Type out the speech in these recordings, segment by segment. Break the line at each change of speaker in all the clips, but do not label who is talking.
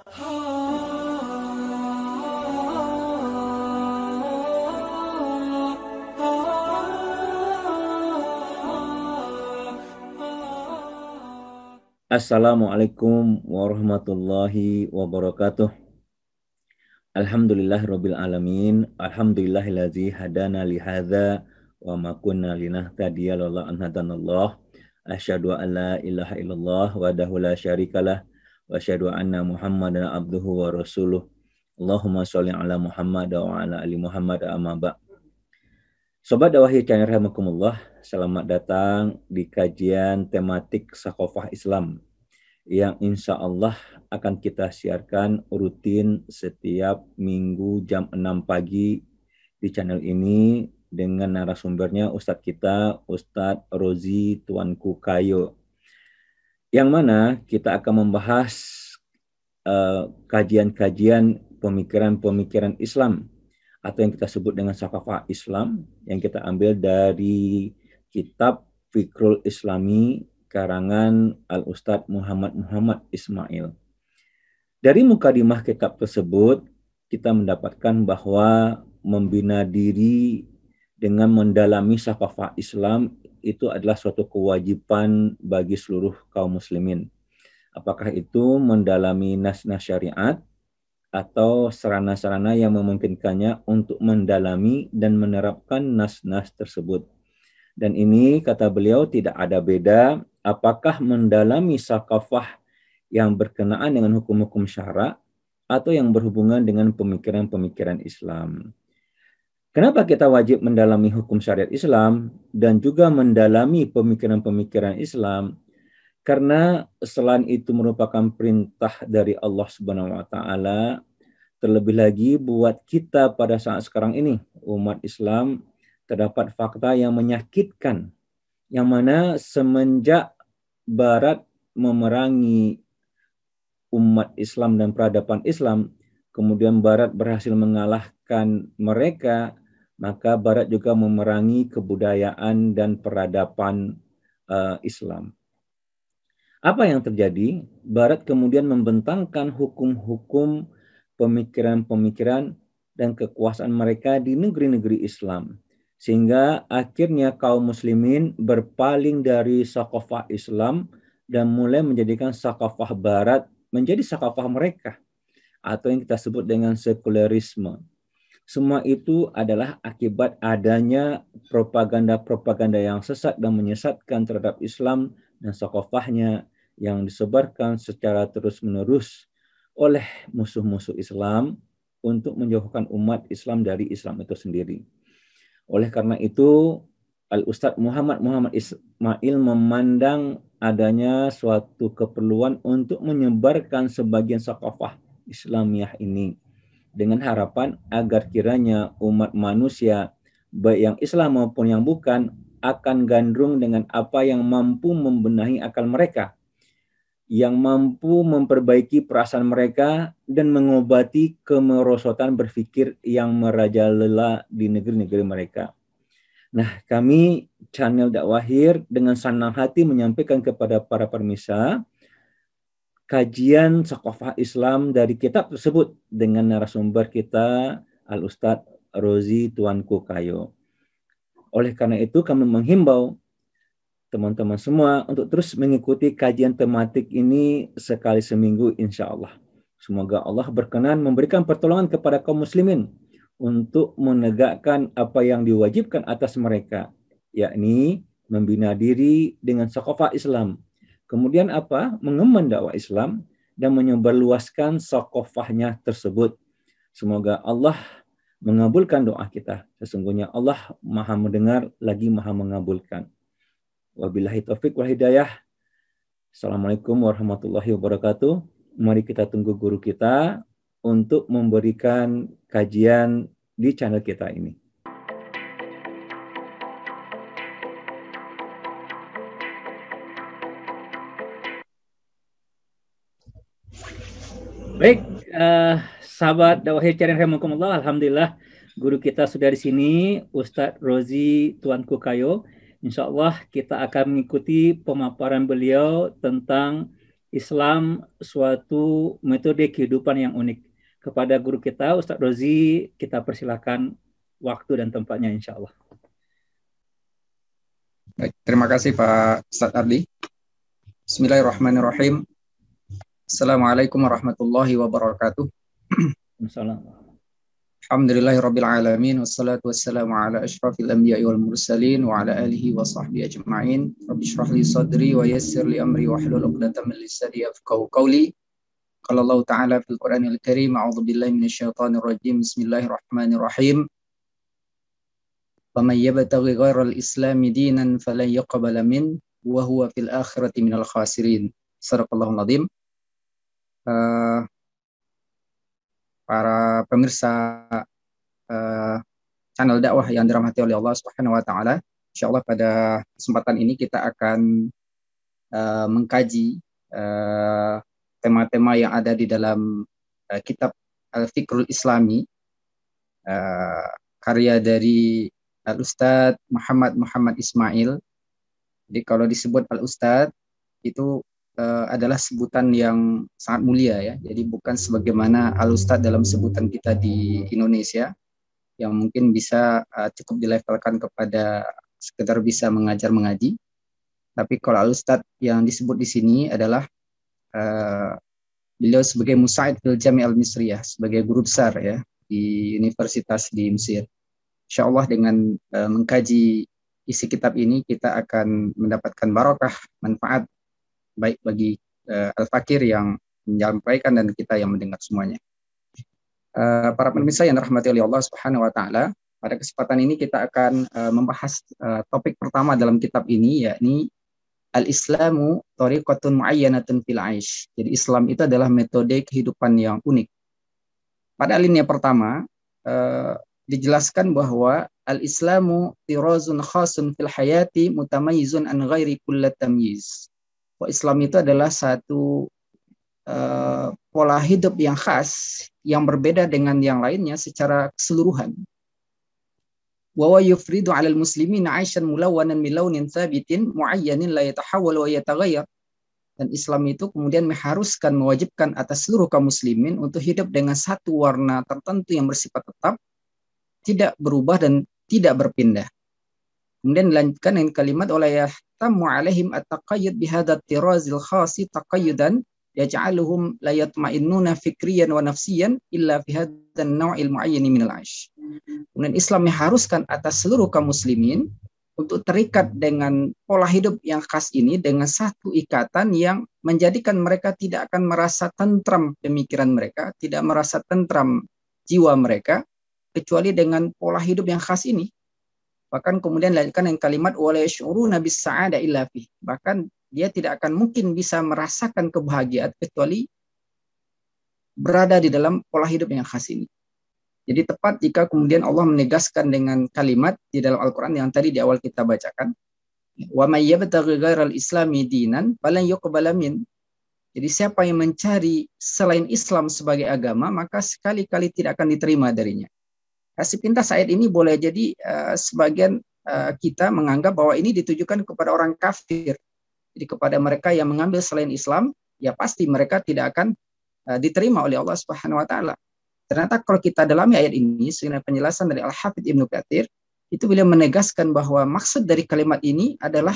Assalamualaikum warahmatullahi wabarakatuh. Alhamdulillahirabbil alamin. Alhamdulillahillazi hadana li hadza wa ma kunna linahtadiya laula an hadanallah. Asyhadu an la ilaha illallah wahdahu la syarikalah wa asyhadu anna Muhammadan abduhu wa rasuluh. Allahumma sholli ala Muhammad wa ala ali Muhammad amma ba'. Sobat Dawahi Channel rahimakumullah, selamat datang di kajian tematik Saqafah Islam yang insya Allah akan kita siarkan rutin setiap minggu jam 6 pagi di channel ini dengan narasumbernya Ustadz kita, Ustadz Rozi Tuanku Kayo, yang mana kita akan membahas kajian-kajian pemikiran-pemikiran Islam atau yang kita sebut dengan Saqafah Islam yang kita ambil dari kitab Fikrul Islami karangan Al-Ustadz Muhammad Ismail. Dari mukadimah kitab tersebut, kita mendapatkan bahwa membina diri dengan mendalami Saqafah Islam itu adalah suatu kewajiban bagi seluruh kaum muslimin. Apakah itu mendalami nas-nas syariat atau sarana-sarana yang memungkinkannya untuk mendalami dan menerapkan nas-nas tersebut. Dan ini kata beliau tidak ada beda apakah mendalami Saqafah yang berkenaan dengan hukum-hukum syara atau yang berhubungan dengan pemikiran-pemikiran Islam. Kenapa kita wajib mendalami hukum syariat Islam dan juga mendalami pemikiran-pemikiran Islam? Karena selain itu merupakan perintah dari Allah Subhanahu wa taala, terlebih lagi buat kita pada saat sekarang ini, umat Islam, terdapat fakta yang menyakitkan, yang mana semenjak Barat memerangi umat Islam dan peradaban Islam, kemudian Barat berhasil mengalahkan mereka, maka Barat juga memerangi kebudayaan dan peradaban Islam. Apa yang terjadi? Barat kemudian membentangkan hukum-hukum, pemikiran-pemikiran, dan kekuasaan mereka di negeri-negeri Islam. Sehingga akhirnya kaum muslimin berpaling dari Saqafah Islam dan mulai menjadikan Saqafah Barat menjadi Saqafah mereka, atau yang kita sebut dengan sekulerisme. Semua itu adalah akibat adanya propaganda-propaganda yang sesat dan menyesatkan terhadap Islam dan Saqafahnya yang disebarkan secara terus-menerus oleh musuh-musuh Islam untuk menjauhkan umat Islam dari Islam itu sendiri. Oleh karena itu, Al-Ustadz Muhammad Ismail memandang adanya suatu keperluan untuk menyebarkan sebagian Saqafah Islamiyah ini dengan harapan agar kiranya umat manusia, baik yang Islam maupun yang bukan, akan gandrung dengan apa yang mampu membenahi akal mereka, yang mampu memperbaiki perasaan mereka dan mengobati kemerosotan berpikir yang merajalela di negeri-negeri mereka. Nah, kami channel Dakwahir dengan senang hati menyampaikan kepada para pemirsa kajian Saqafah Islam dari kitab tersebut dengan narasumber kita Al-Ustadz Rozi Tuanku Kayo. Oleh karena itu kami menghimbau teman-teman semua untuk terus mengikuti kajian tematik ini sekali seminggu insya Allah. Semoga Allah berkenan memberikan pertolongan kepada kaum muslimin untuk menegakkan apa yang diwajibkan atas mereka, yakni membina diri dengan Saqafah Islam. Kemudian apa? Mengemban dakwah Islam dan menyebarluaskan Saqafahnya tersebut. Semoga Allah mengabulkan doa kita. Sesungguhnya Allah Maha mendengar lagi Maha mengabulkan. Wabillahi taufik wal hidayah. Assalamualaikum warahmatullahi wabarakatuh. Mari kita tunggu guru kita untuk memberikan kajian di channel kita ini. Baik, sahabat Dakwahir Channel rahimakumullah, alhamdulillah guru kita sudah di sini, Ustadz Rozi Tuanku Kayo. Insya Allah kita akan mengikuti pemaparan beliau tentang
Islam suatu metode kehidupan yang unik. Kepada guru kita, Ustadz Rozi, kita persilakan waktu dan tempatnya insya Allah.
Baik, terima kasih Pak Ustadz Ardi. Bismillahirrahmanirrahim. Assalamualaikum warahmatullahi wabarakatuh.
Assalamualaikum.
Alhamdulillahirabbil alamin wassalatu wassalamu ala asyrafil anbiya'i wal mursalin wa ala alihi wa sahbihi ajma'in. Rabbi shrah li sadri wa yassir li amri wahlul 'uqdatam min lisani yafqahu qawli. Qala Allah ta'ala fil Qur'anil Karim, a'udzu billahi minasyaitonir rajim. Bismillahirrahmanirrahim. Faman yabtaghi ghairal islami dinan falan yuqbala min wa huwa fil akhirati minal khasirin. Shadaqallahul azim. Para pemirsa channel dakwah yang dirahmati oleh Allah Subhanahu wa taala, insyaallah pada kesempatan ini kita akan mengkaji tema-tema yang ada di dalam kitab Al-Fikrul Islami, karya dari Al-Ustadz Muhammad Ismail. Jadi kalau disebut Al-Ustadz itu adalah sebutan yang sangat mulia ya. Jadi bukan sebagaimana Al-Ustadz dalam sebutan kita di Indonesia yang mungkin bisa cukup dilevelkan kepada sekedar bisa mengajar mengaji. Tapi kalau Al-Ustadz yang disebut di sini adalah beliau sebagai Musa'id fil Jami' al-Misriyah, sebagai guru besar ya di universitas di Mesir. Insyaallah dengan mengkaji isi kitab ini kita akan mendapatkan barokah, manfaat baik bagi Al-Fakir yang menyampaikan dan kita yang mendengar semuanya. Para pemirsa yang dirahmati oleh Allah Subhanahu wa taala, pada kesempatan ini kita akan membahas topik pertama dalam kitab ini, yakni Al-Islamu thariqatun muayyanatun fil 'aish. Jadi Islam itu adalah metode kehidupan yang unik. Pada alinea pertama dijelaskan bahwa Al-Islamu tirazun khasun fil hayati mutamayyizun an ghairi kulli tamyiz. Islam itu adalah satu pola hidup yang khas yang berbeda dengan yang lainnya secara keseluruhan. Wa yufridu 'alal muslimin 'aishan mulawwanan min launin tsabitin muayyanin la yatahawwal wa yataghayyar. Dan Islam itu kemudian mengharuskan, mewajibkan atas seluruh kaum muslimin untuk hidup dengan satu warna tertentu yang bersifat tetap, tidak berubah dan tidak berpindah. Kemudian dilanjutkan dengan kalimat wala yahtammu alaihim at-taqayyud bihadzal tirazil khasi taqayyudan yaj'aluhum la yatma'innuna fikriyan wa nafsiyan illa fi hadzal naw'il mu'ayyan min al-'aish. Kemudian Islam mengharuskan atas seluruh kaum muslimin untuk terikat dengan pola hidup yang khas ini dengan satu ikatan yang menjadikan mereka tidak akan merasa tentram pemikiran mereka, tidak merasa tentram jiwa mereka kecuali dengan pola hidup yang khas ini. Bahkan kemudian dilanjutkan dengan kalimat wala yash'uruna bis-sa'ada illa fi. Bahkan dia tidak akan mungkin bisa merasakan kebahagiaan kecuali berada di dalam pola hidup yang khas ini. Jadi tepat jika kemudian Allah menegaskan dengan kalimat di dalam Al-Qur'an yang tadi di awal kita bacakan, wa may yabtaghi ghairal islami dinan falan yuqbala min. Jadi siapa yang mencari selain Islam sebagai agama, maka sekali-kali tidak akan diterima darinya. Sepintas ayat ini boleh jadi sebagian kita menganggap bahwa ini ditujukan kepada orang kafir. Jadi kepada mereka yang mengambil selain Islam, ya pasti mereka tidak akan diterima oleh Allah Subhanahu wa taala. Ternyata kalau kita dalami ayat ini, sebenarnya penjelasan dari Al-Hafidz Ibnu Katsir, itu beliau menegaskan bahwa maksud dari kalimat ini adalah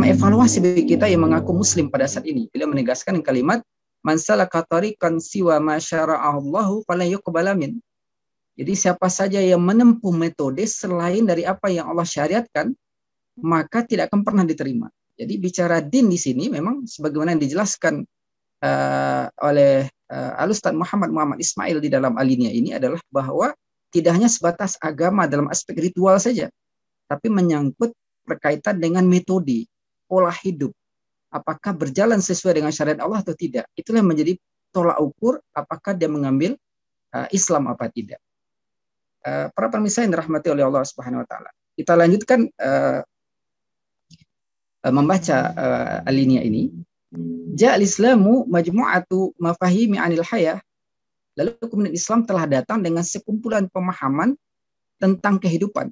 evaluasi bagi kita yang mengaku muslim pada saat ini. Beliau menegaskan kalimat man salaka tariqan siwa ma syara'allahu falan yuqbala min. Jadi siapa saja yang menempuh metode selain dari apa yang Allah syariatkan, maka tidak akan pernah diterima. Jadi bicara din di sini memang sebagaimana yang dijelaskan oleh Al-Ustadz Muhammad Ismail di dalam alinea ini adalah bahwa tidak hanya sebatas agama dalam aspek ritual saja, tapi menyangkut berkaitan dengan metode, pola hidup. Apakah berjalan sesuai dengan syariat Allah atau tidak? Itulah yang menjadi tolak ukur apakah dia mengambil Islam apa tidak. Para pemirsa yang dirahmati oleh Allah Subhanahu wa taala. Kita lanjutkan membaca alinea ini. Ja'al Islamu majmu'atu mafahimi 'anil hayah. Lalu kemudian Islam telah datang dengan sekumpulan pemahaman tentang kehidupan.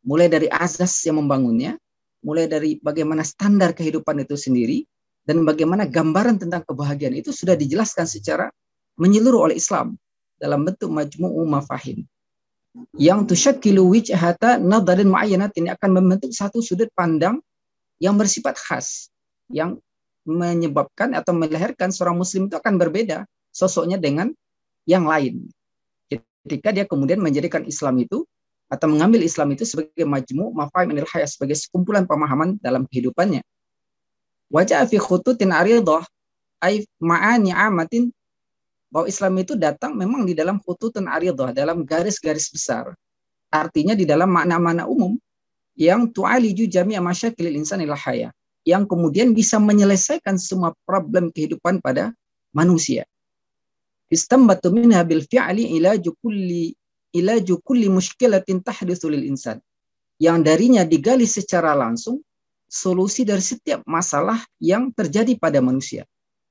Mulai dari azas yang membangunnya, mulai dari bagaimana standar kehidupan itu sendiri, dan bagaimana gambaran tentang kebahagiaan itu sudah dijelaskan secara menyeluruh oleh Islam dalam bentuk majmu'u mafahim yang tusyakkilu wijhata nadharin muayyanatin, akan membentuk satu sudut pandang yang bersifat khas, yang menyebabkan atau melahirkan seorang muslim itu akan berbeda sosoknya dengan yang lain. Ketika dia kemudian menjadikan Islam itu atau mengambil Islam itu sebagai majmu' mafahim anil hayat, sebagai sekumpulan pemahaman dalam kehidupannya. Wajah fi khututin aridah ay ma'ani amatin, bahwa Islam itu datang memang di dalam khututun aridah, dalam garis-garis besar. Artinya di dalam makna-makna umum yang tu'aliju jami'a masyakilil insani il haya, yang kemudian bisa menyelesaikan semua problem kehidupan pada manusia. Istambatu minha bil fi'li ilaju kulli mushkilatin tahditsu lil insan, yang darinya digali secara langsung solusi dari setiap masalah yang terjadi pada manusia.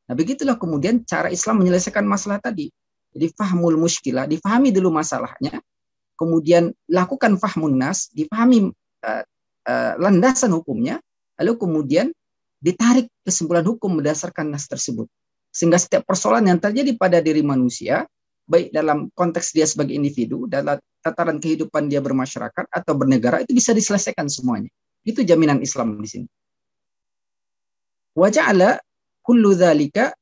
Nah, begitulah kemudian cara Islam menyelesaikan masalah tadi. Jadi fahmul muskilah, difahami dulu masalahnya, kemudian lakukan fahmun nas, difahami landasan hukumnya, lalu kemudian ditarik kesimpulan hukum berdasarkan nas tersebut. Sehingga setiap persoalan yang terjadi pada diri manusia, baik dalam konteks dia sebagai individu, dalam tataran kehidupan dia bermasyarakat atau bernegara, itu bisa diselesaikan semuanya. Itu jaminan Islam di sini. Waja'ala kullu dzalika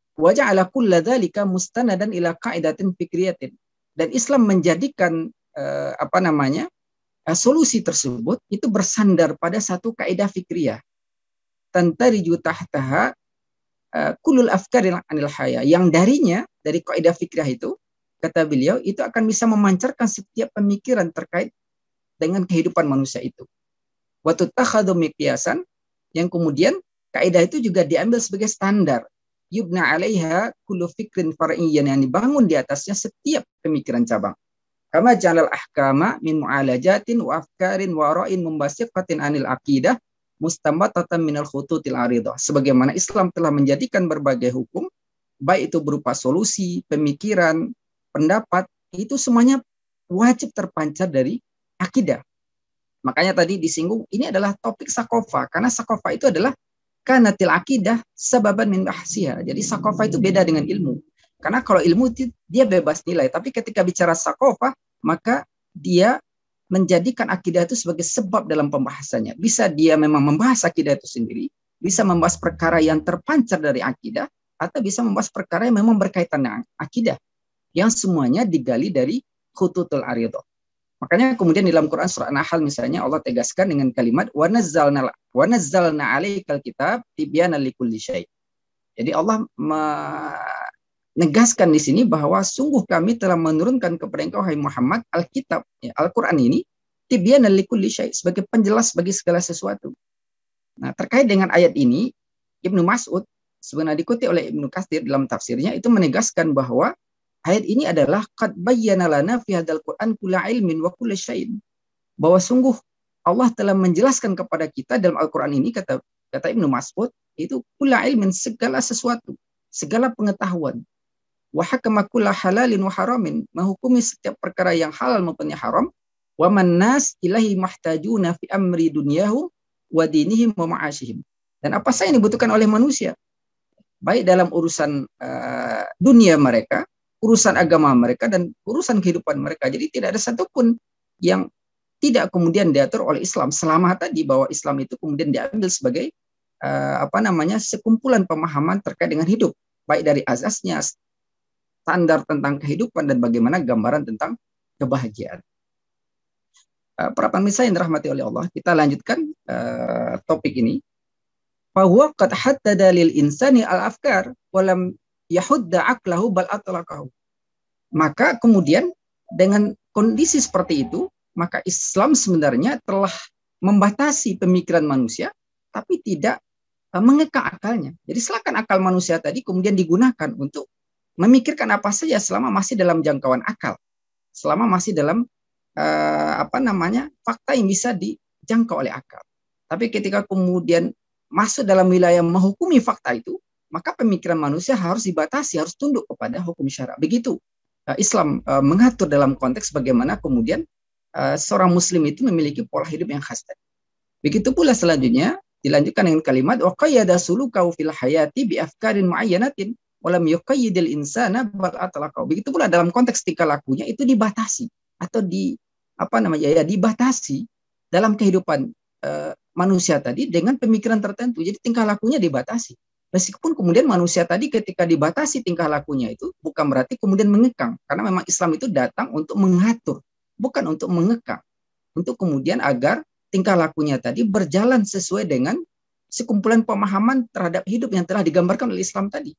mustanadan ila qa'idatin fikriyatin. Dan Islam menjadikan solusi tersebut itu bersandar pada satu kaidah fikriyah. Tantariju tahtaha kulul afkaril anil haya, yang darinya, dari kaidah fikriyah itu, kata beliau, itu akan bisa memancarkan setiap pemikiran terkait dengan kehidupan manusia itu. Wa tutakhadhu miqyasan, yang kemudian kaidah itu juga diambil sebagai standar. Yubna 'alaiha kullu fikrin far'iyyan, yang dibangun di atasnya setiap pemikiran cabang. Kama jalal ahkama min mu'alajatin wa afkarin wa ra'in mumbasiqatin anil aqidah mustambatatan minal khututil aridah. Sebagaimana Islam telah menjadikan berbagai hukum, baik itu berupa solusi, pemikiran, pendapat, itu semuanya wajib terpancar dari akidah. Makanya tadi disinggung, ini adalah topik sakofa, karena sakofa itu adalah kanatil akidah sababan min bahsiha. Jadi sakofa itu beda dengan ilmu. Karena kalau ilmu dia bebas nilai, tapi ketika bicara sakofa, maka dia menjadikan akidah itu sebagai sebab dalam pembahasannya. Bisa dia memang membahas akidah itu sendiri, bisa membahas perkara yang terpancar dari akidah, atau bisa membahas perkara yang memang berkaitan dengan akidah, yang semuanya digali dari khututul aridah. Makanya kemudian dalam Quran surah An-Nahl misalnya Allah tegaskan dengan kalimat wa nazzalna 'alaikal kitab tibyana likulli syai'. Jadi Allah menegaskan di sini bahwa sungguh kami telah menurunkan kepada engkau hai Muhammad Alkitab, Al-Quran ini tibyana likulli syai', sebagai penjelas bagi segala sesuatu. Nah, terkait dengan ayat ini, Ibnu Mas'ud sebenarnya dikutip oleh Ibnu Katsir dalam tafsirnya itu menegaskan bahwa ayat ini adalah qad bayyana lana fi hadzal Qur'an kulla ilmin wa kulla syai'in, bahwa sungguh Allah telah menjelaskan kepada kita dalam Al-Qur'an ini, kata Ibnu Mas'ud, itu kulla ilmin, segala sesuatu, segala pengetahuan. Wa hakama kulla halalin wa haramin, menghukumi setiap perkara yang halal maupun yang haram. Wa man nas ilahi mahtajuna fi amri dunyahum wa dinihim wa ma'asyihim. Dan apa saja yang dibutuhkan oleh manusia, baik dalam urusan dunia mereka, urusan agama mereka, dan urusan kehidupan mereka. Jadi tidak ada satupun yang tidak kemudian diatur oleh Islam, selama tadi bahwa Islam itu kemudian diambil sebagai sekumpulan pemahaman terkait dengan hidup, baik dari azasnya, standar tentang kehidupan, dan bagaimana gambaran tentang kebahagiaan. Para pemirsa yang dirahmati oleh Allah, kita lanjutkan topik ini. Fahuwa qad haddada lil insani al-afkar walam yahudda aqlahu bal atlaqahu. Maka kemudian dengan kondisi seperti itu, maka Islam sebenarnya telah membatasi pemikiran manusia, tapi tidak mengekang akalnya. Jadi silakan akal manusia tadi kemudian digunakan untuk memikirkan apa saja selama masih dalam jangkauan akal, selama masih dalam fakta yang bisa dijangkau oleh akal. Tapi ketika kemudian masuk dalam wilayah menghukumi fakta itu, maka pemikiran manusia harus dibatasi, harus tunduk kepada hukum syara. Begitu Islam mengatur dalam konteks bagaimana kemudian seorang muslim itu memiliki pola hidup yang khas tadi. Begitu pula selanjutnya dilanjutkan dengan kalimat wa qayyada sulukau fil hayati bi afkarin muayyanatin wa lam yuqayyidil insana bal atlaqau. Begitu pula dalam konteks tingkah lakunya itu dibatasi atau dibatasi dalam kehidupan manusia tadi dengan pemikiran tertentu. Jadi tingkah lakunya dibatasi. Meskipun kemudian manusia tadi ketika dibatasi tingkah lakunya itu bukan berarti kemudian mengekang. Karena memang Islam itu datang untuk mengatur, bukan untuk mengekang. Untuk kemudian agar tingkah lakunya tadi berjalan sesuai dengan sekumpulan pemahaman terhadap hidup yang telah digambarkan oleh Islam tadi.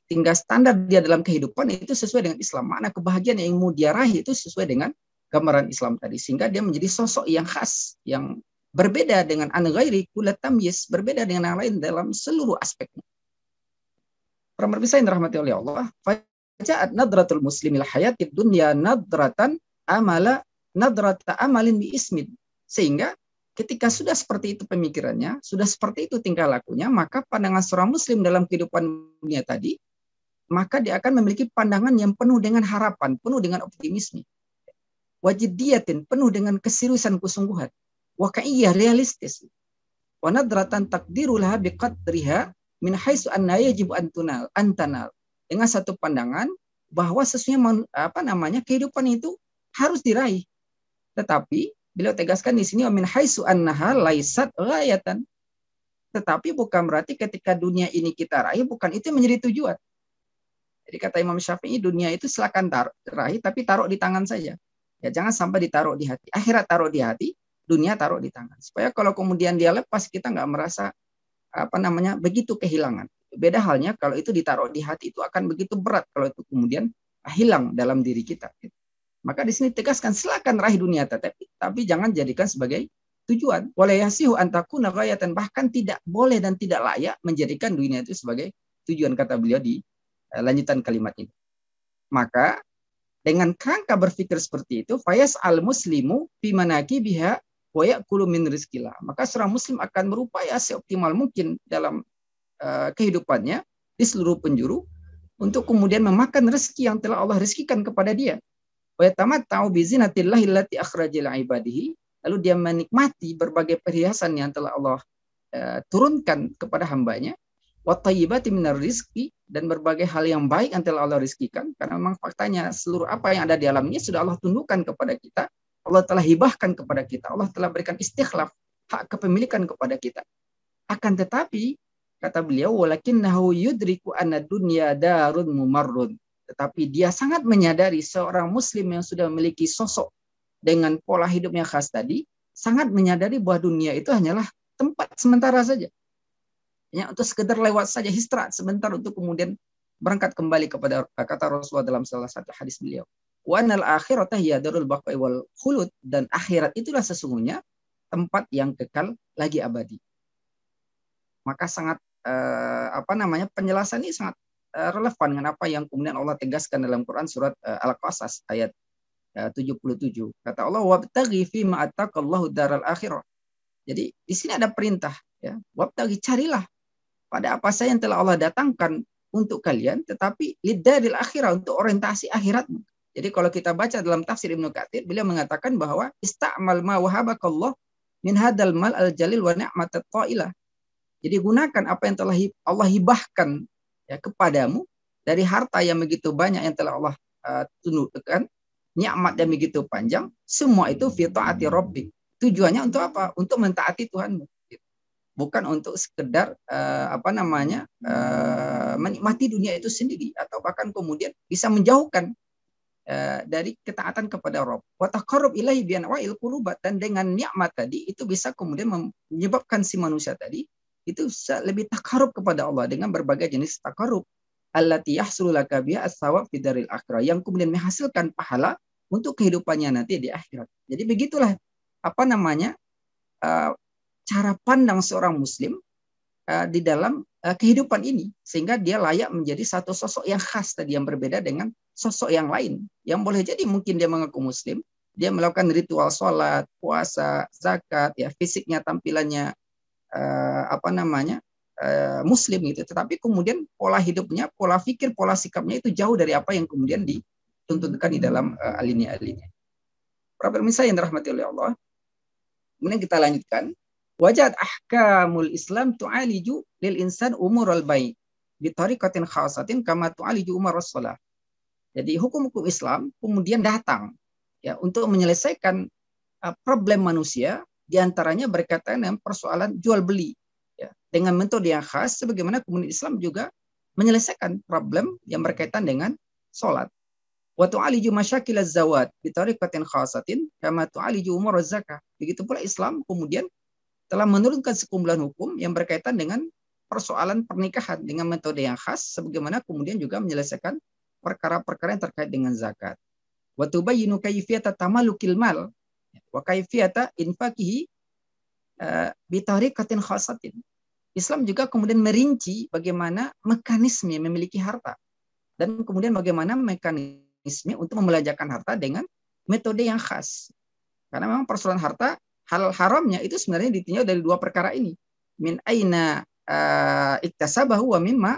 Tinggal standar dia dalam kehidupan itu sesuai dengan Islam. Makna kebahagiaan yang mau dia raih itu sesuai dengan gambaran Islam tadi. Sehingga dia menjadi sosok yang khas, yang berbeda dengan an ghairi kulat tamyiz, berbeda dengan yang lain dalam seluruh aspeknya. Para pemirsa yang dirahmati oleh Allah, faja'at nadratul muslimil hayatid dunya nadratan amalin bi ismin. Sehingga ketika sudah seperti itu pemikirannya, sudah seperti itu tingkah lakunya, maka pandangan seorang muslim dalam kehidupan dunia tadi, maka dia akan memiliki pandangan yang penuh dengan harapan, penuh dengan optimisme. Wajidiyatin, penuh dengan keseriusan kesungguhan. Waqa'iyah, realistis. Wa nadratan takdirulaha biqadriha min haitsu anna yajibu antanal. Dengan satu pandangan bahwa sesungguhnya kehidupan itu harus diraih. Tetapi beliau tegaskan di sini min haitsu annaha laisat ghayatan. Tetapi bukan berarti ketika dunia ini kita raih bukan itu menjadi tujuan. Jadi kata Imam Syafi'i, dunia itu silakan raih tapi taruh di tangan saja. Ya jangan sampai ditaruh di hati. Akhirat taruh di hati, dunia taruh di tangan. Supaya kalau kemudian dia lepas kita nggak merasa begitu kehilangan. Beda halnya kalau itu ditaruh di hati itu akan begitu berat kalau itu kemudian hilang dalam diri kita. Maka di sini tegaskan silakan raih dunia tapi jangan jadikan sebagai tujuan. Walayasihu antakuna ghayatan, bahkan tidak boleh dan tidak layak menjadikan dunia itu sebagai tujuan, kata beliau di lanjutan kalimat ini. Maka dengan kerangka berpikir seperti itu, fayas al muslimu fi manaqibiha wa ya'kulu min rizqillah. Maka seorang muslim akan berupaya seoptimal mungkin dalam kehidupannya di seluruh penjuru untuk kemudian memakan rezeki yang telah Allah rezekikan kepada dia. Wa yatamatta'u bi zinatillahi allati akhrajal ibadihi. Lalu dia menikmati berbagai perhiasan yang telah Allah turunkan kepada hambanya. Wa thayyibati minar rizqi, dan berbagai hal yang baik yang telah Allah rezekikan. Karena memang faktanya seluruh apa yang ada di alam ini sudah Allah tundukkan kepada kita. Allah telah hibahkan kepada kita. Allah telah berikan istikhlaf, hak kepemilikan kepada kita. Akan tetapi, kata beliau, walakinnahu yudriku anna dunya darun mumarrun. Tetapi dia sangat menyadari seorang muslim yang sudah memiliki sosok dengan pola hidup yang khas tadi, sangat menyadari bahwa dunia itu hanyalah tempat sementara saja. Hanya untuk sekedar lewat saja, istirahat sebentar untuk kemudian berangkat kembali kepada kata Rasulullah dalam salah satu hadis beliau. Wa anal akhirata hiya darul baqa'i wal khulud, dan akhirat itulah sesungguhnya tempat yang kekal lagi abadi. Maka sangat penjelasan ini sangat relevan dengan apa yang kemudian Allah tegaskan dalam Quran surat Al-Qasas ayat 77. Kata Allah, wabtaghi fi ma ataqallahu daral akhirah. Jadi di sini ada perintah, ya. Wabtaghi, carilah pada apa saja yang telah Allah datangkan untuk kalian, tetapi lidaril akhirah, untuk orientasi akhiratmu. Jadi kalau kita baca dalam tafsir Ibnu Katsir, beliau mengatakan bahwa ista'mal ma wahabakallah min hadal mal al-jalil wa ni'matat ta'ilah. Jadi gunakan apa yang telah Allah hibahkan ya kepadamu dari harta yang begitu banyak yang telah Allah tundukkan, nikmat yang begitu panjang, semua itu fi ta'ati rabbik. Tujuannya untuk apa? Untuk mentaati Tuhanmu. Bukan untuk sekedar menikmati dunia itu sendiri, atau bahkan kemudian bisa menjauhkan dari ketaatan kepada Rabb. Wa taqarrub ilaihi bi anwa'il qurubat, dan dengan nikmat tadi itu bisa kemudian menyebabkan si manusia tadi itu bisa lebih takarub kepada Allah dengan berbagai jenis takarub. Allati yahsulu laka biha as-sawab fi daril akhirah, yang kemudian menghasilkan pahala untuk kehidupannya nanti di akhirat. Jadi begitulah cara pandang seorang muslim di dalam kehidupan ini, sehingga dia layak menjadi satu sosok yang khas tadi, yang berbeda dengan sosok yang lain yang boleh jadi mungkin dia mengaku muslim, dia melakukan ritual sholat, puasa, zakat, ya fisiknya, tampilannya muslim gitu, tetapi kemudian pola hidupnya, pola pikir, pola sikapnya itu jauh dari apa yang kemudian dituntutkan di dalam alinea-alinea. Para pemirsa yang dirahmati oleh Allah, kemudian kita lanjutkan Wajad ahkamul Islam tu'aliju lil insan umurul baik bi tariqatin khasatin kama tu'aliju umurus shalah. Jadi hukum-hukum Islam kemudian datang ya untuk menyelesaikan problem manusia, diantaranya berkaitan dengan persoalan jual beli ya, dengan metode yang khas, sebagaimana kemudian Islam juga menyelesaikan problem yang berkaitan dengan sholat. Wa tu'aliju masyakil az-zawat bi tariqatin khasatin kama tu'aliju umur zakah. Begitu pula Islam kemudian telah menurunkan sekumpulan hukum yang berkaitan dengan persoalan pernikahan dengan metode yang khas, sebagaimana kemudian juga menyelesaikan perkara-perkara yang terkait dengan zakat. Wa tubayyinu kayfiyata tamalukil mal wa kayfiyata infaqihi bi tariqatin khasatin. Islam juga kemudian merinci bagaimana mekanisme memiliki harta dan kemudian bagaimana mekanisme untuk membelanjakan harta dengan metode yang khas. Karena memang persoalan harta, halal haramnya itu sebenarnya ditinjau dari dua perkara ini. Min aina iktasabahu wa mimma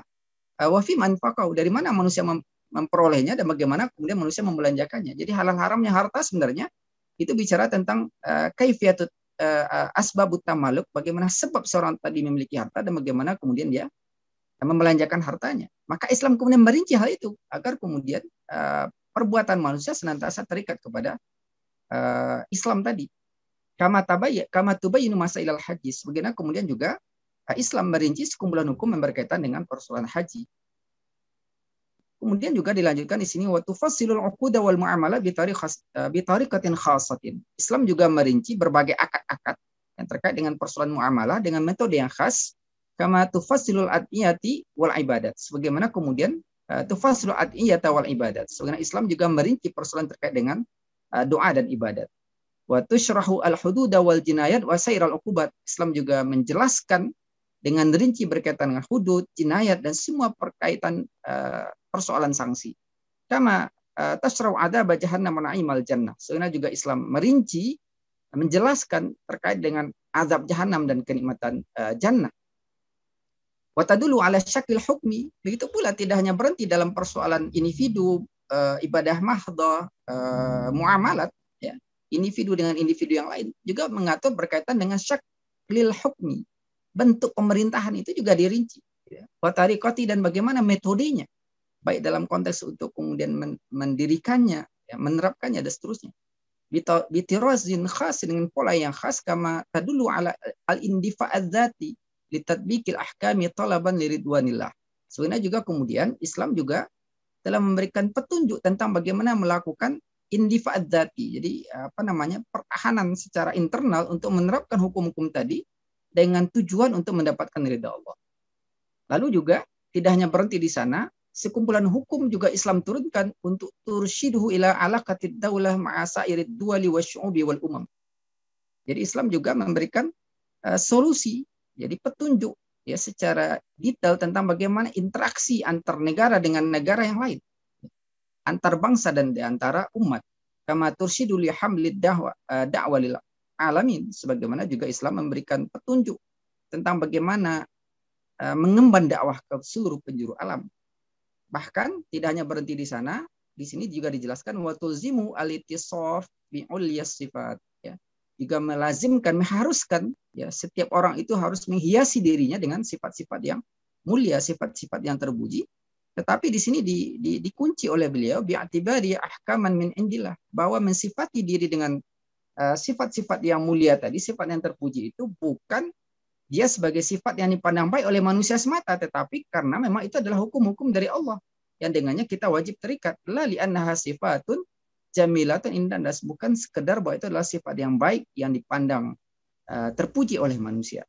wa fi manfaqahu. Dari mana manusia memperolehnya dan bagaimana kemudian manusia membelanjakannya. Jadi halal haramnya harta sebenarnya itu bicara tentang kaifiyatut asbabut tamaluk, bagaimana sebab seorang tadi memiliki harta dan bagaimana kemudian dia membelanjakan hartanya. Maka Islam kemudian merinci hal itu agar kemudian perbuatan manusia senantiasa terikat kepada Islam tadi. Kama tubayyinu masailal haji. Sebagaimana kemudian juga Islam merinci sekumpulan hukum yang berkaitan dengan persoalan haji. Kemudian juga dilanjutkan di sini wa tufassilul uqud wal muamalah bi tariqatin khasatin. Islam juga merinci berbagai akad-akad yang terkait dengan persoalan muamalah dengan metode yang khas, kama tufassilul adiyati wal ibadat. Sebagaimana kemudian tufassilul adiyata wal ibadat. Sebagaimana Islam juga merinci persoalan terkait dengan doa dan ibadat. Wa tusyrahu al hudud wal jinayat wa sairal uqubat. Islam juga menjelaskan dengan rinci berkaitan dengan hudud, jinayat dan semua perkaitan persoalan sanksi. Kama tasrau adab jahannam wa na'imal jannah. Sebenarnya juga Islam merinci menjelaskan terkait dengan azab jahanam dan kenikmatan jannah. Wa tadullu ala syakil hukmi. Begitu pula tidak hanya berhenti dalam persoalan individu, ibadah mahdhah, muamalat ya. Individu dengan individu yang lain juga mengatur berkaitan dengan syaklil hukmi. Bentuk pemerintahan itu juga dirinci. Wa tariqati dan bagaimana metodenya. Baik dalam konteks untuk kemudian mendirikannya, ya, menerapkannya dan seterusnya. Bitirazin khas dengan pola yang khas kama tadullu ala al-indifa' adzati litatbiqil ahkami talaban liridwanillah. Sebenarnya juga kemudian Islam juga telah memberikan petunjuk tentang bagaimana melakukan indifa' adzati. Jadi pertahanan secara internal untuk menerapkan hukum-hukum tadi dengan tujuan untuk mendapatkan ridha Allah. Lalu juga tidak hanya berhenti di sana, sekumpulan hukum juga Islam turunkan untuk tursyiduhu ila alaqatid daulah ma'asairid duwali wasyu'ubi wal umam. Jadi Islam juga memberikan solusi, jadi petunjuk ya secara detail tentang bagaimana interaksi antar negara dengan negara yang lain, antar bangsa dan di antara umat. Kama tursyidu li hamlid da'wa lil alamin, sebagaimana juga Islam memberikan petunjuk tentang bagaimana mengemban dakwah ke seluruh penjuru alam. Bahkan tidak hanya berhenti di sana, di sini juga dijelaskan wa tulzimu al-ittisaf bi ulyas sifat ya. Juga melazimkan, mengharuskan ya setiap orang itu harus menghiasi dirinya dengan sifat-sifat yang mulia, sifat-sifat yang terpuji. Tetapi di sini dikunci oleh beliau bi'atibari ahkaman min indillah, bahwa mensifati diri dengan sifat-sifat yang mulia tadi, sifat yang terpuji itu bukan dia sebagai sifat yang dipandang baik oleh manusia semata, tetapi karena memang itu adalah hukum-hukum dari Allah yang dengannya kita wajib terikat. La li'annaha sifatun jamilatun indannas, bukan sekedar bahwa itu adalah sifat yang baik yang dipandang terpuji oleh manusia.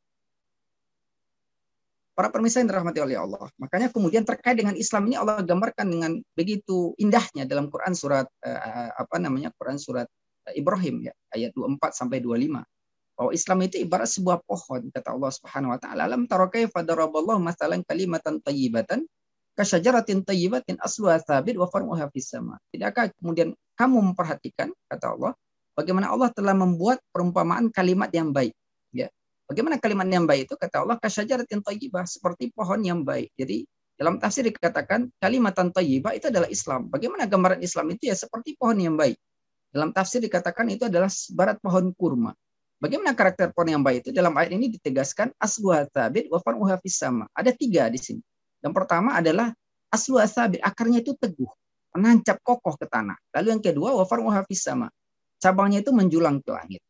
Para pemirsa yang dirahmati oleh Allah, makanya kemudian terkait dengan Islam ini Allah gambarkan dengan begitu indahnya dalam Quran surat Quran surat Ibrahim ya, ayat 24 sampai 25. Bahwa Islam itu ibarat sebuah pohon, kata Allah Subhanahu wa taala, alam tara kaifa daraballahu mathalan kalimatan thayyibatan kasyajaratin thayyibatin asluha tsabit wa far'uha fis sama. Tidakkah kemudian kamu memperhatikan, kata Allah, bagaimana Allah telah membuat perumpamaan kalimat yang baik, ya. Bagaimana kalimat yang baik itu, kata Allah, kasyajaratin thayyibah, seperti pohon yang baik. Jadi dalam tafsir dikatakan kalimatan thayyibah itu adalah Islam. Bagaimana gambaran Islam itu ya seperti pohon yang baik. Dalam tafsir dikatakan itu adalah sebarat pohon kurma. Bagaimana karakter pohon yang baik itu? Dalam ayat ini ditegaskan asluha tsabit wa far'uha fis sama. Ada 3 di sini. Yang pertama adalah asluha tsabit, akarnya itu teguh, menancap kokoh ke tanah. Lalu yang kedua wa far'uha fis sama. Cabangnya itu menjulang ke langit.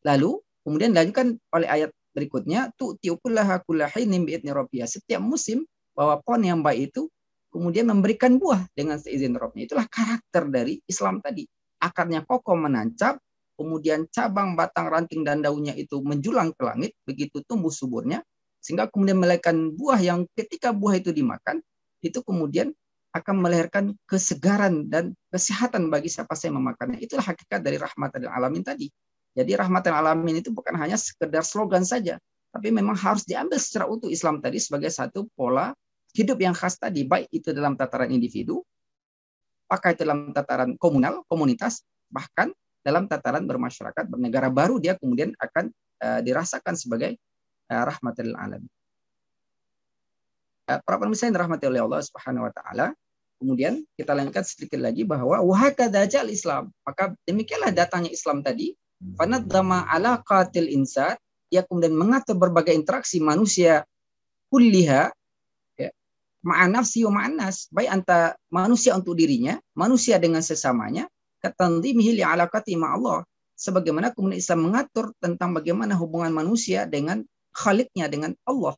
Lalu kemudian dilanjutkan oleh ayat berikutnya, tu'ti kullaha kullahinin bi'idzni rabbihah. Setiap musim bahwa pohon yang baik itu kemudian memberikan buah dengan seizin Rabbnya. Itulah karakter dari Islam tadi. Akarnya kokoh menancap, kemudian cabang, batang, ranting, dan daunnya itu menjulang ke langit, begitu tumbuh suburnya, sehingga kemudian melahirkan buah yang ketika buah itu dimakan, itu kemudian akan melahirkan kesegaran dan kesehatan bagi siapa yang memakannya. Itulah hakikat dari rahmatan lil alamin tadi. Jadi rahmatan lil alamin itu bukan hanya sekedar slogan saja, tapi memang harus diambil secara utuh Islam tadi sebagai satu pola hidup yang khas tadi, baik itu dalam tataran individu, apakah itu dalam tataran komunal, komunitas, bahkan dalam tataran bermasyarakat, bernegara, baru dia kemudian akan dirasakan sebagai rahmatul lil alamin. Para pemirsa yang dirahmati oleh Allah Subhanahu wa taala, kemudian kita lanjutkan sedikit lagi bahwa wahakadza ja'al Islam, maka demikianlah datangnya Islam tadi, fanadzama alaqatil insan, dia kemudian mengatur berbagai interaksi manusia kulliha, ma'an nafsi wa ma'an nas, baik antara manusia untuk dirinya, manusia dengan sesamanya, katandhimihi li'alaqati ma'allah, sebagaimana kemudian Islam mengatur tentang bagaimana hubungan manusia dengan Khaliknya, dengan Allah,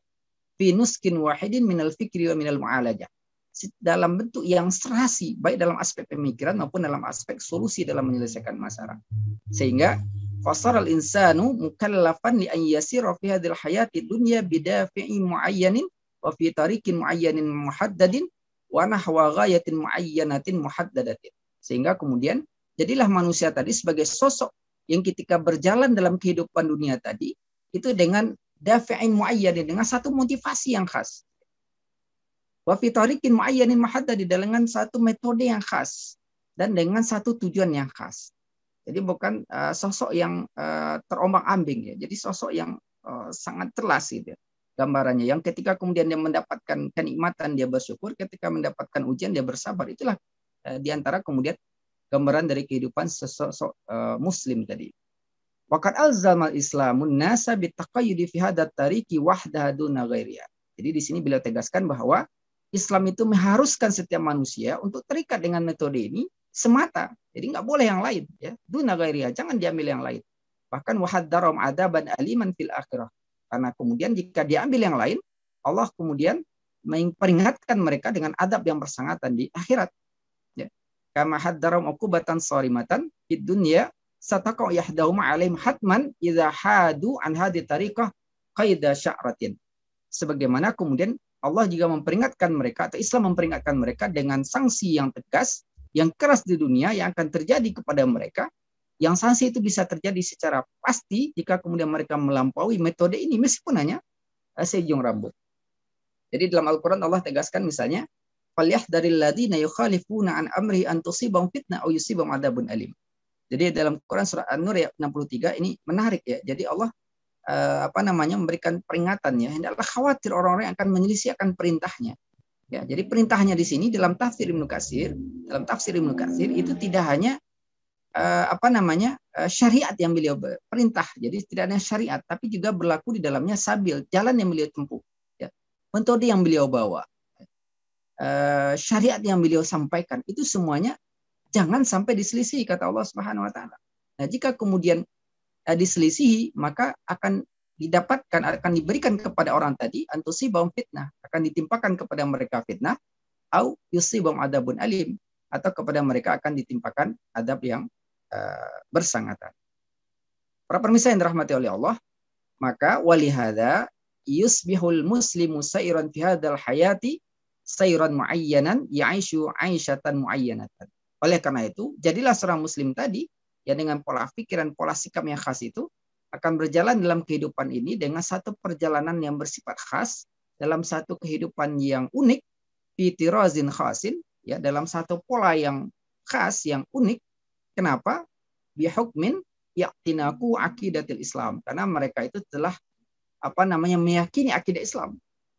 fi nuskin wahidin minal fikri wa minal mu'alajah, dalam bentuk yang serasi, baik dalam aspek pemikiran maupun dalam aspek solusi dalam menyelesaikan masalah. Sehingga fasaral insanu mukallafan li an yasira fi hadhil hayati dunya bidafi'i muayyanin wa fi tariqin muayyanin muhaddadin wa nahwa ghayatin muayyanatin muhaddadatin. Sehingga kemudian jadilah manusia tadi sebagai sosok yang ketika berjalan dalam kehidupan dunia tadi itu dengan dafi'in muayyanin, dengan satu motivasi yang khas. Wa fi tariqin muayyanin muhaddadin, dengan satu metode yang khas dan dengan satu tujuan yang khas. Jadi bukan sosok yang terombang-ambing ya. Jadi sosok yang sangat jelas gitu ya. Gambarannya yang ketika kemudian dia mendapatkan kenikmatan dia bersyukur, ketika mendapatkan ujian dia bersabar. Itulah diantara kemudian gambaran dari kehidupan sosok muslim tadi. Waqad alzamal islamun nasa bitaqayyudi fi hadat tariqi wahdaha duna ghairiha. Jadi di sini beliau tegaskan bahwa Islam itu mengharuskan setiap manusia untuk terikat dengan metode ini semata. Jadi nggak boleh yang lain ya. Duna ghairiha, jangan diambil yang lain. Bahkan wahaddaram adaban aliman fil akhirah. Karena kemudian jika diambil yang lain, Allah kemudian memperingatkan mereka dengan adab yang bersangatan di akhirat. Ya. Kama haddaram uqubatan sarimatan fid dunya sataqau yahdahum alaihim hatman idza hadu an hadi tariqah qaida sya'ratin. Sebagaimana kemudian Allah juga memperingatkan mereka, atau Islam memperingatkan mereka dengan sanksi yang tegas, yang keras di dunia yang akan terjadi kepada mereka. Yang sanksi itu bisa terjadi secara pasti jika kemudian mereka melampaui metode ini meskipun hanya sejung rambut. Jadi dalam Al-Quran Allah tegaskan misalnya, falyahdharil ladzina yukhalifuna an amri an tusibahum fitnah aw yusibahum adzabun alim. Jadi dalam Quran surah An-Nur ayat 63 ini menarik ya. Jadi Allah memberikan peringatannya, hendaklah khawatir orang-orang yang akan menyelisih akan perintahnya. Ya, jadi perintahnya di sini dalam tafsir Ibnu Katsir itu tidak hanya syariat yang beliau perintah. Jadi tidak hanya syariat, tapi juga berlaku di dalamnya sabil, jalan yang beliau tempuh, ya. Metode yang beliau bawa, syariat yang beliau sampaikan, itu semuanya jangan sampai diselisih, kata Allah Subhanahu wa taala. Nah, jika kemudian diselisihi, maka akan diberikan kepada orang tadi antusibahum fitnah, akan ditimpakan kepada mereka fitnah, au yusibahum adzabun alim, atau kepada mereka akan ditimpakan adab yang bersangatan. Para pemirsa yang dirahmati oleh Allah, maka walihada yusbihul muslimu sayran fi hadzal hayati sayran muayyanan ya'ishu 'aisyatan muayyanatan. Oleh karena itu, jadilah seorang muslim tadi ya dengan pola pikiran, pola sikap yang khas itu akan berjalan dalam kehidupan ini dengan satu perjalanan yang bersifat khas, dalam satu kehidupan yang unik, fi tirazin khasin, ya, dalam satu pola yang khas, yang unik. Kenapa? Bihukmin ya'tinaku aqidatil Islam. Karena mereka itu telah meyakini akidah Islam.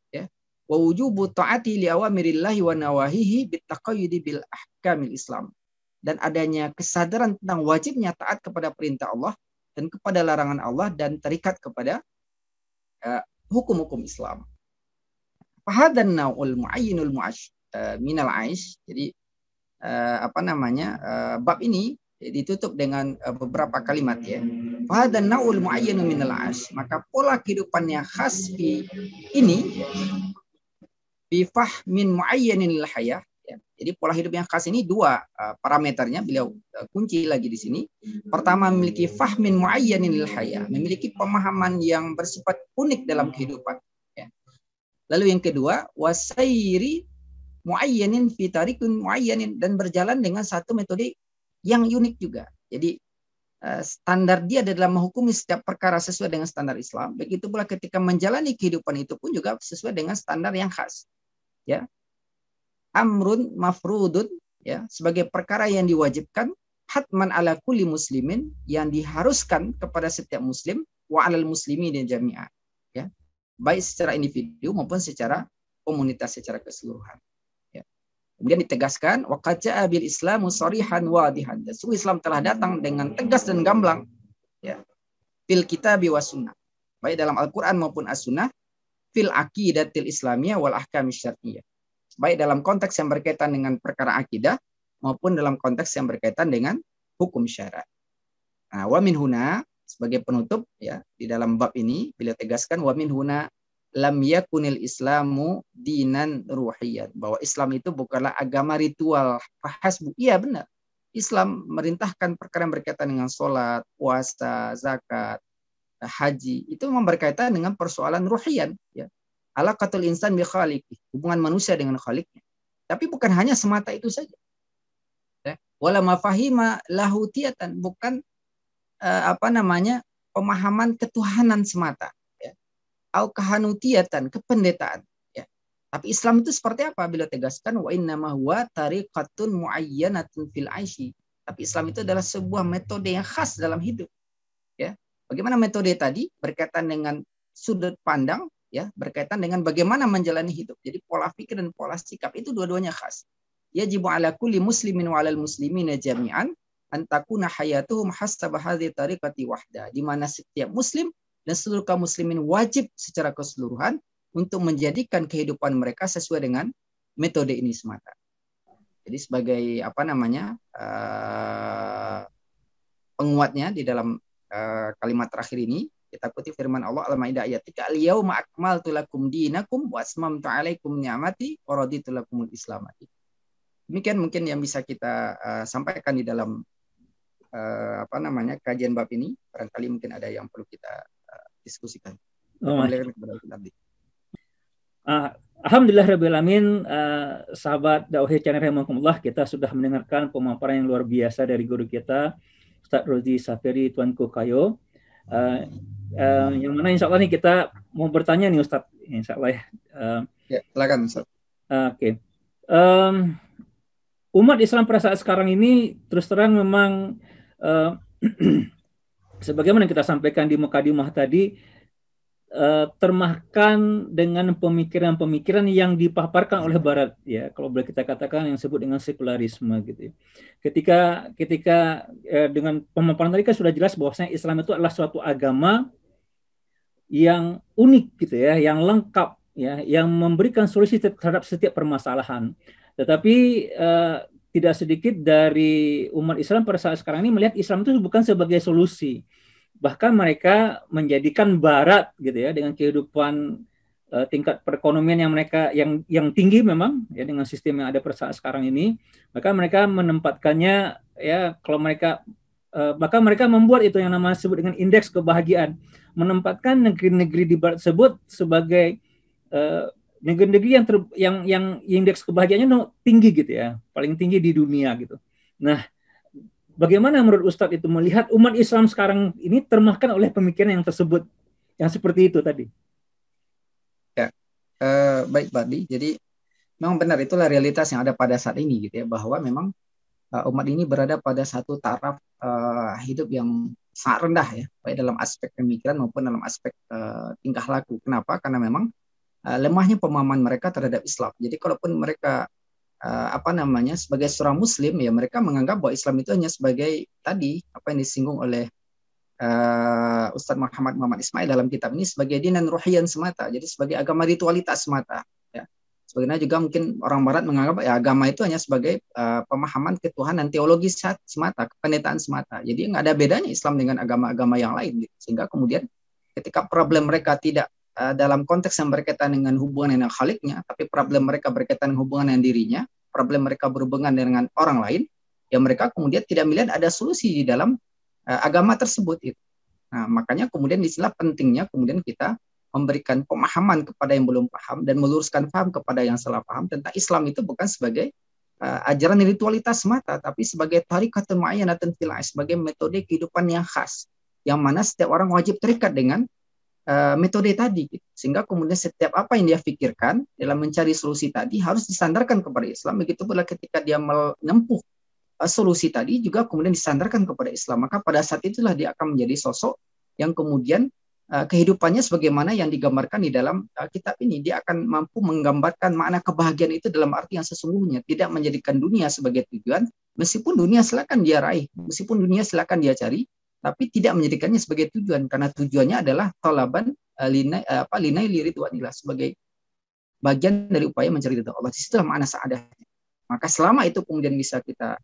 Ya. Wa wujubu ta'ati li awamirillahi wa nawahihi bitaqayyudi bil ahkamil Islam. Dan adanya kesadaran tentang wajibnya taat kepada perintah Allah dan kepada larangan Allah dan terikat kepada hukum-hukum Islam. Fahadan naul muayyinul mu'ash minal aish. Jadi bab ini ditutup dengan beberapa kalimat ya. Fahadan naul muayyinu minal aish. Maka pola kehidupan yang khas ini bi fahmin muayyanin lil hayah. Jadi pola hidup yang khas ini dua parameternya beliau kunci lagi di sini. Pertama, memiliki fahmin muayyanin lil hayah, memiliki pemahaman yang bersifat unik dalam kehidupan. Ya. Lalu yang kedua, wasairi muayyanin fi tariqin muayyanin, dan berjalan dengan satu metode yang unik juga. Jadi standar dia dalam menghukumi setiap perkara sesuai dengan standar Islam. Begitu pula ketika menjalani kehidupan itu pun juga sesuai dengan standar yang khas. Ya. Amrun mafrudun, ya, sebagai perkara yang diwajibkan, hatman ala kulli muslimin, yang diharuskan kepada setiap muslim, wa alal muslimin jami'an, ya, baik secara individu maupun secara komunitas secara keseluruhan. Ya. Kemudian ditegaskan, wa qad ja'a bil islamu sharihan wadihan, Islam telah datang dengan tegas dan gamblang, ya, fil kitabi was sunnah, baik dalam Al-Qur'an maupun as-sunnah, fil aqidatil islamiyah wal ahkam syar'iyyah, baik dalam konteks yang berkaitan dengan perkara akidah maupun dalam konteks yang berkaitan dengan hukum syara. Nah, wa min huna, sebagai penutup ya, di dalam bab ini beliau tegaskan wa min huna lam yakunil islamu dinan ruhiyyan, bahwa Islam itu bukanlah agama ritual fahasbu. Iya benar. Islam merintahkan perkara yang berkaitan dengan sholat, puasa, zakat, haji, itu memang berkaitan dengan persoalan ruhiyyan, ya. Alaqatul insan bi khaliqih, hubungan manusia dengan Khaliqnya. Tapi bukan hanya semata itu saja. Ya. Wala mafahima lahutiyatan, bukan pemahaman ketuhanan semata, ya. Au kahanutiyatan, kependetaan, ya. Tapi Islam itu seperti apa? Bila tegaskan wa innama huwa tariqatun muayyanatun fil aishi. Tapi Islam itu adalah sebuah metode yang khas dalam hidup, ya. Bagaimana metode tadi berkaitan dengan sudut pandang, ya, berkaitan dengan bagaimana menjalani hidup. Jadi pola pikir dan pola sikap itu dua-duanya khas. Yajibu ala kulli muslimin wa alal muslimina jami'an an takuna hayatuhum hasaba hadhihi tariqati wahda, di mana setiap muslim dan seluruh kaum muslimin wajib secara keseluruhan untuk menjadikan kehidupan mereka sesuai dengan metode ini semata. Jadi sebagai penguatnya di dalam kalimat terakhir ini, kita kutip firman Allah Al-Maidah ayat 3, al-yauma akmaltu lakum dinakum wa atmamtu 'alaikum ni'mati wa raditu lakumul Islam. Demikian mungkin yang bisa kita sampaikan di dalam kajian bab ini. Barangkali mungkin ada yang perlu kita diskusikan.
Alhamdulillahirabbil alamin, sahabat dakwah channel rahimakumullah, kita sudah mendengarkan pemaparan yang luar biasa dari guru kita Ustaz Rozi Saferi Tuanku Kayo. Yang mana insya Allah nih kita mau bertanya nih Ustaz, insya Allah ya.
Ya, silakan Ustaz.
Oke. Umat Islam pada saat sekarang ini terus terang memang sebagaimana kita sampaikan di mukadimah tadi, termakan dengan pemikiran-pemikiran yang dipaparkan oleh Barat, ya, kalau boleh kita katakan yang disebut dengan sekularisme gitu. Ketika dengan pemaparan tadi kan sudah jelas bahwasanya Islam itu adalah suatu agama yang unik gitu ya, yang lengkap ya, yang memberikan solusi terhadap setiap permasalahan. Tetapi tidak sedikit dari umat Islam pada saat sekarang ini melihat Islam itu bukan sebagai solusi. Bahkan mereka menjadikan Barat gitu ya, dengan kehidupan tingkat perekonomian yang mereka yang tinggi memang ya, dengan sistem yang ada pada saat sekarang ini, maka mereka menempatkannya ya, kalau mereka bahkan mereka membuat itu yang namanya sebut dengan indeks kebahagiaan, menempatkan negeri-negeri di Barat tersebut sebagai negeri-negeri yang indeks kebahagiaannya tinggi gitu ya, paling tinggi di dunia gitu. Nah, bagaimana menurut Ustadz itu melihat umat Islam sekarang ini termakan oleh pemikiran yang tersebut, yang seperti itu tadi?
Ya, baik Badi. Jadi memang benar, itulah realitas yang ada pada saat ini gitu ya, bahwa memang umat ini berada pada satu taraf hidup yang sangat rendah ya, baik dalam aspek pemikiran maupun dalam aspek tingkah laku. Kenapa? Karena memang lemahnya pemahaman mereka terhadap Islam. Jadi kalaupun mereka sebagai seorang muslim ya, mereka menganggap bahwa Islam itu hanya sebagai tadi apa yang disinggung oleh Ustadz Muhammad Ismail dalam kitab ini sebagai dinan ruhiyan semata, jadi sebagai agama ritualitas semata. Ya. Sebagaimana juga mungkin orang Barat menganggap ya agama itu hanya sebagai pemahaman ketuhanan teologi semata, kependetaan semata. Jadi nggak ada bedanya Islam dengan agama-agama yang lain. Gitu. Sehingga kemudian ketika problem mereka tidak dalam konteks yang berkaitan dengan hubungan dengan Khaliknya, tapi problem mereka berkaitan dengan hubungan dengan dirinya, problem mereka berhubungan dengan orang lain, ya mereka kemudian tidak melihat ada solusi di dalam agama tersebut. Itu. Nah, makanya kemudian disinilah pentingnya kemudian kita memberikan pemahaman kepada yang belum paham dan meluruskan paham kepada yang salah paham tentang Islam itu bukan sebagai ajaran ritualitas semata, tapi sebagai tarikatun mu'ayyanatun fil aish, sebagai metode kehidupan yang khas, yang mana setiap orang wajib terikat dengan metode tadi, gitu. Sehingga kemudian setiap apa yang dia pikirkan dalam mencari solusi tadi harus disandarkan kepada Islam. Begitu pula ketika dia menempuh solusi tadi juga kemudian disandarkan kepada Islam. Maka pada saat itulah dia akan menjadi sosok yang kemudian kehidupannya sebagaimana yang digambarkan di dalam kitab ini. Dia akan mampu menggambarkan makna kebahagiaan itu dalam arti yang sesungguhnya, tidak menjadikan dunia sebagai tujuan, meskipun dunia silakan dia raih, meskipun dunia silakan dia cari, tapi tidak menjadikannya sebagai tujuan, karena tujuannya adalah talaban linai liridwanillah, sebagai bagian dari upaya mencari ridha Allah. Disitulah makna saadahnya. Maka selama itu kemudian bisa kita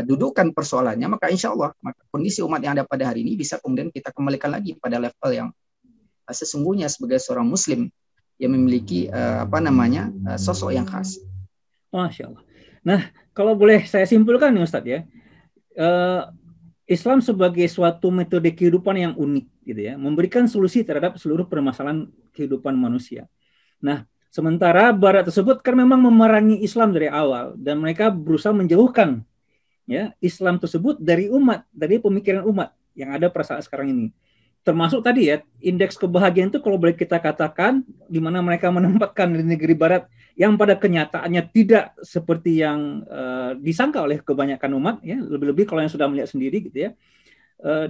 dudukkan persoalannya, maka insya Allah maka kondisi umat yang ada pada hari ini bisa kemudian kita kembalikan lagi pada level yang sesungguhnya sebagai seorang Muslim yang memiliki sosok yang khas.
Masya Allah. Nah, kalau boleh saya simpulkan nih Ustadz ya, Islam sebagai suatu metode kehidupan yang unik, gitu ya, memberikan solusi terhadap seluruh permasalahan kehidupan manusia. Nah, sementara Barat tersebut kan memang memerangi Islam dari awal dan mereka berusaha menjauhkan ya Islam tersebut dari umat, dari pemikiran umat yang ada pada saat sekarang ini. Termasuk tadi ya, indeks kebahagiaan itu kalau boleh kita katakan di mana mereka menempatkan di negeri Barat yang pada kenyataannya tidak seperti yang disangka oleh kebanyakan umat ya, lebih-lebih kalau yang sudah melihat sendiri gitu ya,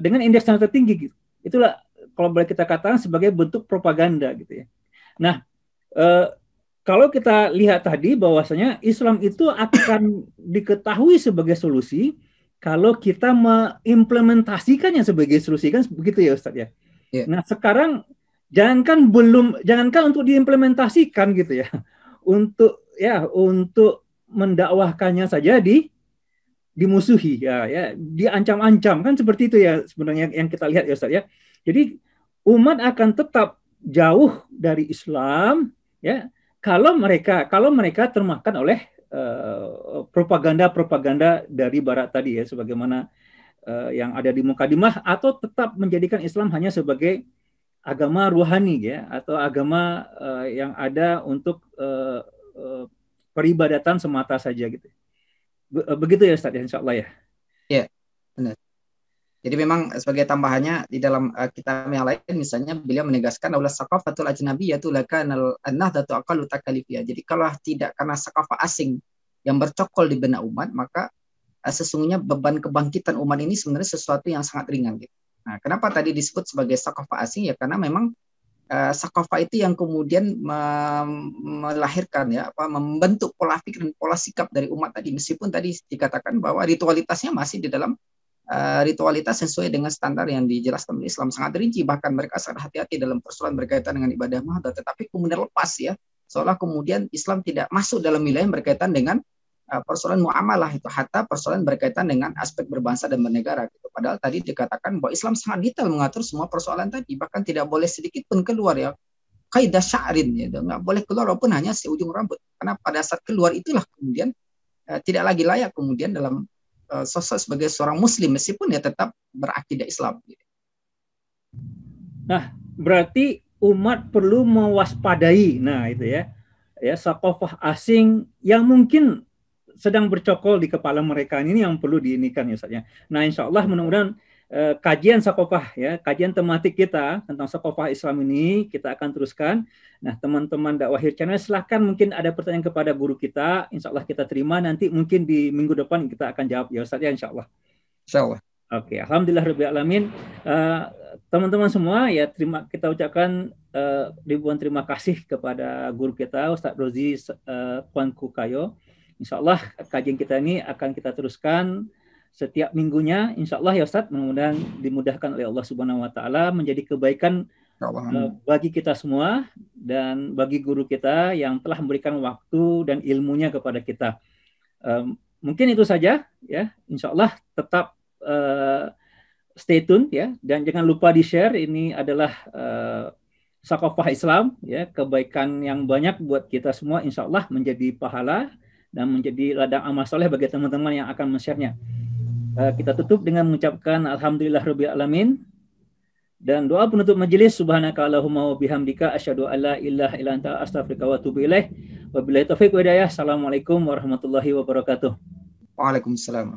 dengan indeks yang tertinggi gitu. Itulah kalau boleh kita katakan sebagai bentuk propaganda gitu ya. Nah, kalau kita lihat tadi bahwasanya Islam itu akan diketahui sebagai solusi kalau kita mengimplementasikannya sebagai solusi, kan begitu ya Ustaz ya. Yeah. Nah, sekarang jangankan untuk diimplementasikan gitu ya. Untuk mendakwahkannya saja dimusuhi ya, diancam-ancam, kan seperti itu ya sebenarnya yang kita lihat ya Ustaz ya. Jadi umat akan tetap jauh dari Islam ya kalau mereka termakan oleh propaganda dari Barat tadi ya, sebagaimana yang ada di mukadimah, atau tetap menjadikan Islam hanya sebagai agama ruhani ya, atau agama yang ada untuk peribadatan semata saja gitu. Begitu ya Ustaz ya, insya Allah ya.
Iya, benar. Jadi memang sebagai tambahannya di dalam kitab yang lain misalnya beliau menegaskan aulas saqafatul ajnabiyyatu lakanal an-nahdatu aqallu takalifiyah. Jadi kalau tidak karena sakafah asing yang bercokol di benak umat, maka sesungguhnya beban kebangkitan umat ini sebenarnya sesuatu yang sangat ringan gitu. Nah, kenapa tadi disebut sebagai sakafah asing ya, karena memang sakafah itu yang kemudian melahirkan ya membentuk pola pikir dan pola sikap dari umat tadi, meskipun tadi dikatakan bahwa ritualitasnya masih di dalam ritualitas sesuai dengan standar yang dijelaskan oleh Islam, sangat rinci, bahkan mereka sangat hati-hati dalam persoalan berkaitan dengan ibadah mahdoh, tetapi kemudian lepas ya, seolah kemudian Islam tidak masuk dalam wilayah yang berkaitan dengan persoalan muamalah itu, hatta persoalan berkaitan dengan aspek berbangsa dan bernegara gitu. Padahal tadi dikatakan bahwa Islam sangat detail mengatur semua persoalan tadi, bahkan tidak boleh sedikit pun keluar ya, kaidah sya'rin ya, nggak boleh keluar walaupun hanya seujung rambut, karena pada saat keluar itulah kemudian tidak lagi layak kemudian dalam sosok sebagai seorang Muslim, meskipun ya tetap berakidah Islam.
Nah, berarti umat perlu mewaspadai, nah itu ya sakofah asing yang mungkin sedang bercokol di kepala mereka ini yang perlu diinikan ya Ustaz ya. Nah, insya Allah mudah-mudahan kajian sakofah ya, kajian tematik kita tentang sakofah Islam ini kita akan teruskan. Nah, teman-teman Dakwah Hir Channel silahkan mungkin ada pertanyaan kepada guru kita, insya Allah kita terima, nanti mungkin di minggu depan kita akan jawab ya Ustaz ya, insya Allah.
Insya Allah.
Oke, alhamdulillah alamin. Teman-teman semua ya, kita ucapkan ribuan terima kasih kepada guru kita Ustaz Rozi Kuanku Kayo. Insya Allah kajian kita ini akan kita teruskan setiap minggunya, insya Allah ya Ustadz, mudah-mudahan dimudahkan oleh Allah Subhanahu Wa Taala menjadi kebaikan bagi kita semua dan bagi guru kita yang telah memberikan waktu dan ilmunya kepada kita. Mungkin itu saja ya. Insya Allah tetap stay tune ya, dan jangan lupa di share. Ini adalah Sakofah Islam ya, kebaikan yang banyak buat kita semua, insya Allah menjadi pahala dan menjadi ladang amal soleh bagi teman-teman yang akan men-share-nya. Kita tutup dengan mengucapkan Alhamdulillahirabbil alamin dan doa penutup majelis. Subhanaka Allahumma wa bihamdika asyhadu an la ilaha illa anta astaghfiruka wa atubu ilaik. Wabillahi taufiq wa hidayah. Assalamualaikum warahmatullahi wabarakatuh.
Waalaikumsalam.